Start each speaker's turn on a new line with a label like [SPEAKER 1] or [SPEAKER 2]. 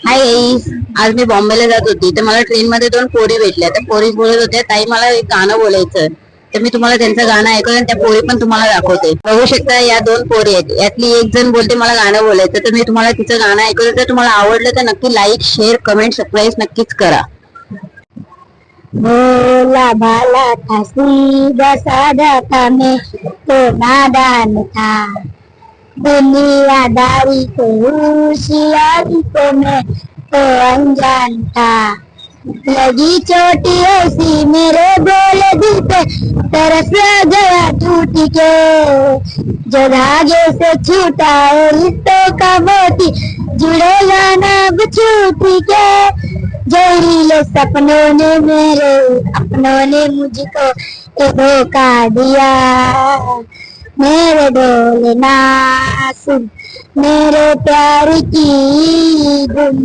[SPEAKER 1] Hi guys, आज मी बॉम्बेला जात होती तर मला ट्रेन मध्ये दोन पोरी भेटल्या. त्या पोरी बोलत होत्या, ताई मला एक गाणं बोलायचं. तर मी तुम्हाला त्यांचं गाणं ऐकवलं आणि त्या पोरी पण तुम्हाला दाखवते. बघू शकता या दोन पोरी आहेत, यातली एक जण बोलते मला गाणं बोलायचं. तर मी तुम्हाला तिचं गाणं ऐकवलं. तर तुम्हाला आवडलं तर नक्की लाईक, शेअर, कमेंट, सबस्क्राईब नक्कीच करा.
[SPEAKER 2] भोला भाला था, सीधा साधा था, मैं तो नादान था। दुनियादारी को, होशियारी को मैं तो अनजान था। लगी चोटी ऐसी मेरे भोले दिल पे, तरस गया टूट के। जो धागे से छूटा है रिश्तों का मोती, जुड़ेगा ना अब छूट के। जहरीले सपनों ने, मेरे अपनों ने मुझको ये धोखा दिया। मेरे ढोल ना सुन, मेरे प्यार की धुन।